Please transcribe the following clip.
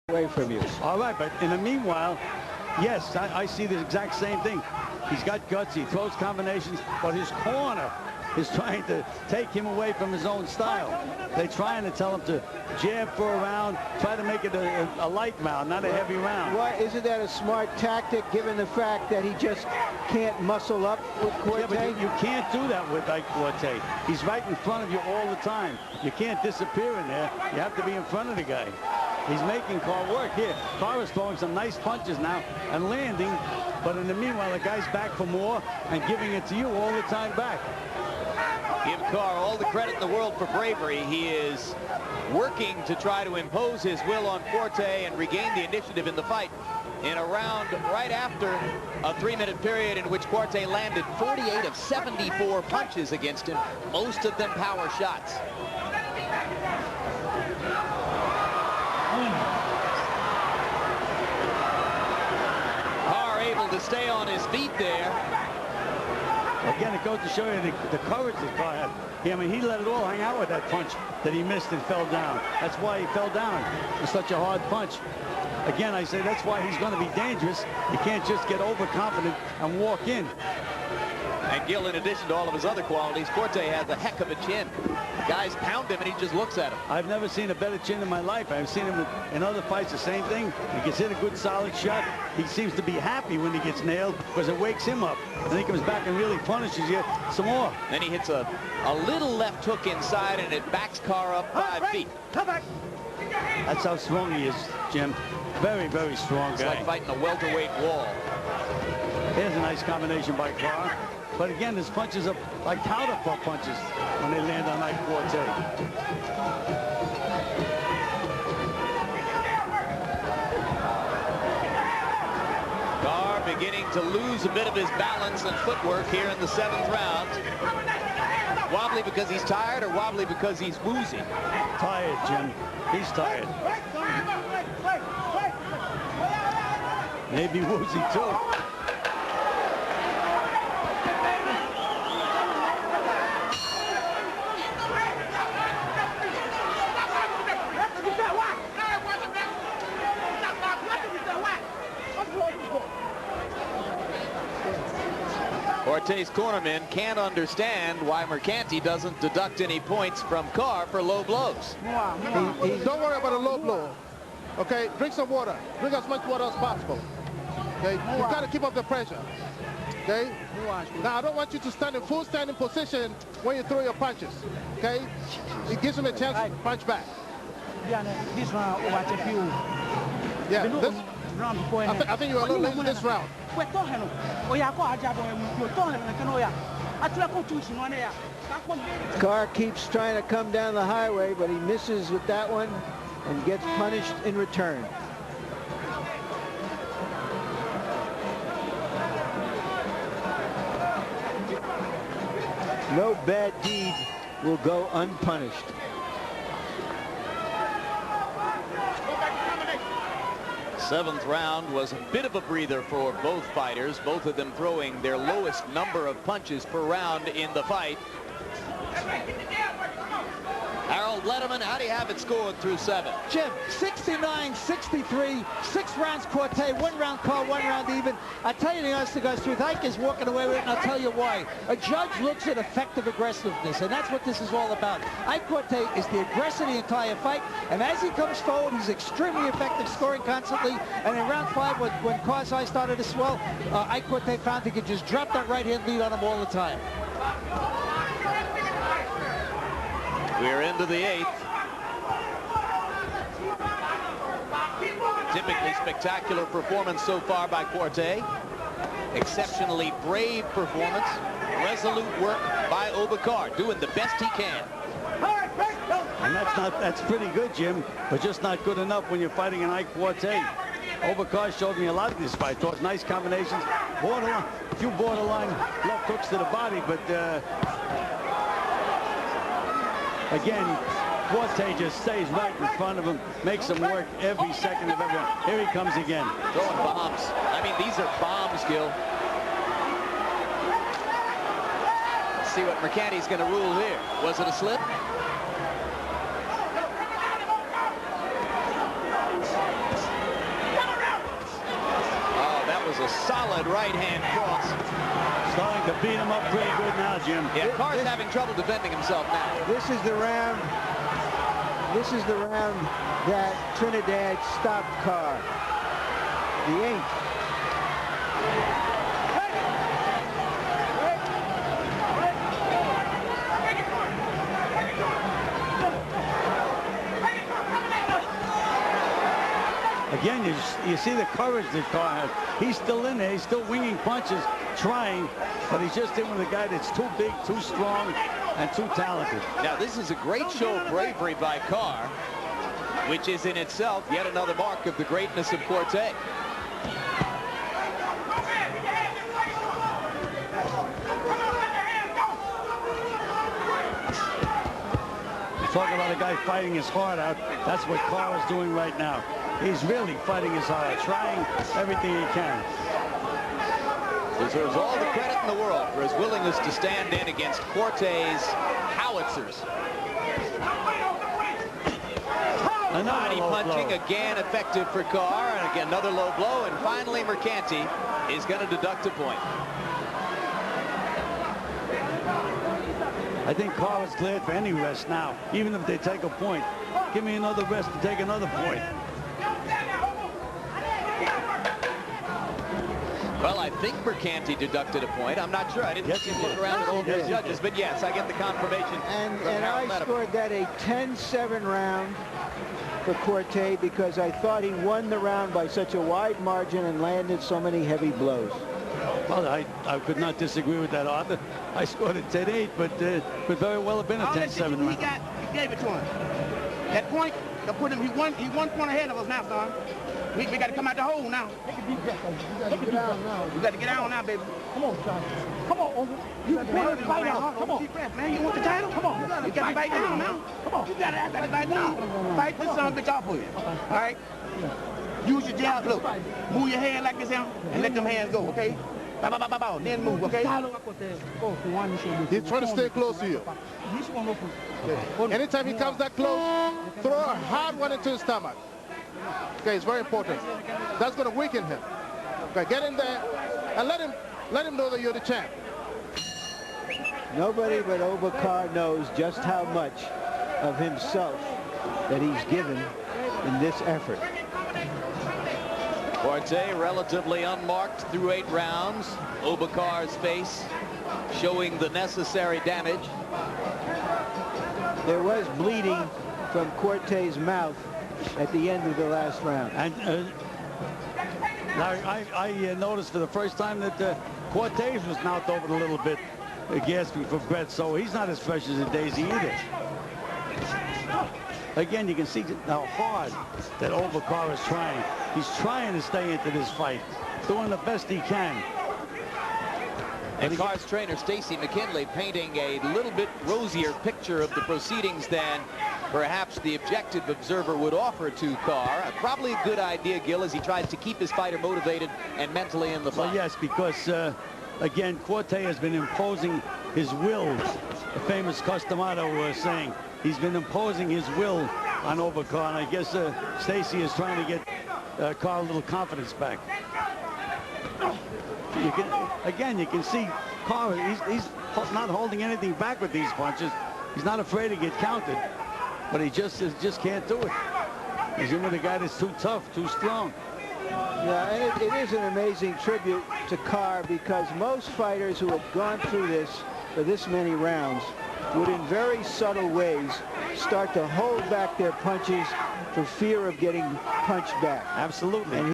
away from you. All right, but in the meanwhile, yes, I see the exact same thing. He's got guts, he throws combinations, but his corner is trying to take him away from his own style. They're trying to tell him to jab for a round, try to make it a light round, not a heavy round. Why isn't that a smart tactic, given the fact that he just can't muscle up with Quartey? Yeah, but you can't do that with Ike Quartey. He's right in front of you all the time. You can't disappear in there. You have to be in front of the guy. He's making Carr work here. Carr is throwing some nice punches now and landing, but in the meanwhile, the guy's back for more and giving it to you all the time back. Give Carr all the credit in the world for bravery. He is working to try to impose his will on Quartey and regain the initiative in the fight in a round right after a 3-minute period in which Quartey landed 48 of 74 punches against him, most of them power shots. Carr able to stay on his feet there. Again, it goes to show you the courage that Carr had. Yeah, I mean, he let it all hang out with that punch that he missed and fell down. That's why he fell down. It's such a hard punch. Again, I say that's why he's going to be dangerous. You can't just get overconfident and walk in. And Gil, in addition to all of his other qualities, Quartey has a heck of a chin. Guys pound him and he just looks at him. I've never seen a better chin in my life. I've seen him in other fights, the same thing. He gets hit a good solid shot. He seems to be happy when he gets nailed because it wakes him up. And then he comes back and really punishes you some more. Then he hits a little left hook inside and it backs Carr up 5 feet. Come back. That's how strong he is, Jim. Very, very strong guy. It's like fighting a welterweight wall. Here's a nice combination by Carr. But again, his punches are like powder puff punches when they land on Ike Quartey. Carr beginning to lose a bit of his balance and footwork here in the 7th round. Wobbly because he's tired or wobbly because he's woozy? Tired, Jim. He's tired. Maybe woozy too. Quartey's cornerman can't understand why Mercanti doesn't deduct any points from Carr for low blows. Don't worry about a low blow. Okay, drink some water. Drink as much water as possible. Okay, you've got to keep up the pressure. Okay. Now I don't want you to stand in full standing position when you throw your punches. Okay, it gives him a chance to punch back. Yeah, this, I think you're a little late this round. Carr keeps trying to come down the highway, but he misses with that one and gets punished in return. No bad deed will go unpunished. Seventh round was a bit of a breather for both fighters, both of them throwing their lowest number of punches per round in the fight. Harold Letterman, how do you have it scored through 7? Jim, 69-63, 6 rounds Quartey, 1 round Carr, 1 round even. I tell you the honest to God's truth, Ike is walking away with it, and I'll tell you why. A judge looks at effective aggressiveness, and that's what this is all about. Ike Quartey is the aggressor of the entire fight, and as he comes forward, he's extremely effective, scoring constantly. And in round 5, when Carr's eye started to swell, Ike Quartey found he could just drop that right-hand lead on him all the time. We're into the 8th. Typically spectacular performance so far by Quartey. Exceptionally brave performance. Resolute work by Oba Carr, doing the best he can. And that's pretty good, Jim, but just not good enough when you're fighting an Ike Quartey. Oba Carr showed me a lot of this fight. Thought nice combinations, borderline, a few borderline left hooks to the body, but again, Quartey just stays right in front of him, makes him work every second of every round. Here he comes again. Throwing bombs. I mean, these are bombs, Gil. Let's see what Mercanti's going to rule here. Was it a slip? a solid right-hand cross. Starting to beat him up pretty good now, Jim. Yeah, Carr's having trouble defending himself now. This is the round. This is the round that Trinidad stopped Carr. The 8th. Again, you see the courage that Carr has. He's still in there. He's still winging punches, trying, but he's just in with a guy that's too big, too strong, and too talented. Now, this is a great show of bravery by Carr, which is in itself yet another mark of the greatness of Quartey. Talk about a guy fighting his heart out. That's what Carr is doing right now. He's really fighting his heart out, trying everything he can. Deserves all the credit in the world for his willingness to stand in against Quartey's howitzers. Body punching again effective for Carr, and again another low blow, and finally Mercanti is going to deduct a point. I think Carr is cleared for any rest now, even if they take a point. Give me another rest to take another point. Well, I think Mercanti deducted a point. I'm not sure. I didn't look around at all the judges, but yes, I get the confirmation. And I scored that a 10-7 round for Quartey because I thought he won the round by such a wide margin and landed so many heavy blows. Well, I could not disagree with that, Arthur. I scored a 10-8, but could very well have been a 10-7 round. He gave it to him. That point, he one point ahead of us now, son. We got to come out the hole now. Take a deep breath. You got to get down now. You got to get down now, baby. Come on, son. Come on, Oba. You want to fight out. Come on. Deep breath, man. You want the title? Come on. You got to fight down now. Come on. You got to fight down. Fight this son of a bitch off for you. All right? Use your jab. Look. Move your hand like this here and let them hands go, okay? Bow, bow, bow, bow, bow. Then move, okay? He's trying to stay close to you. Okay. Anytime he comes that close, throw a hard one into his stomach. Okay, it's very important. That's going to weaken him. Okay, get in there and let him know that you're the champ. Nobody but Oba Carr knows just how much of himself that he's given in this effort. Quartey relatively unmarked through 8 rounds. Oba Carr's face showing the necessary damage. There was bleeding from Quartey's mouth at the end of the last round. And I noticed for the first time that Quartey was knocked over a little bit, gasping for breath, so he's not as fresh as a daisy either. Again, you can see how hard that Oba Carr is trying. He's trying to stay into this fight, doing the best he can. And Carr's trainer, Stacy McKinley, painting a little bit rosier picture of the proceedings than perhaps the objective observer would offer to Carr. Probably a good idea, Gil, as he tries to keep his fighter motivated and mentally in the fight. Well, yes, because, again, Quartey has been imposing his will. The famous Customado was saying he's been imposing his will on Oba Carr, and I guess Stacy is trying to get Carr a little confidence back. You can see Carr, he's not holding anything back with these punches. He's not afraid to get counted, but he just can't do it. He's in with a guy that's too tough, too strong. Yeah, and it is an amazing tribute to Carr because most fighters who have gone through this for this many rounds would in very subtle ways start to hold back their punches for fear of getting punched back. Absolutely.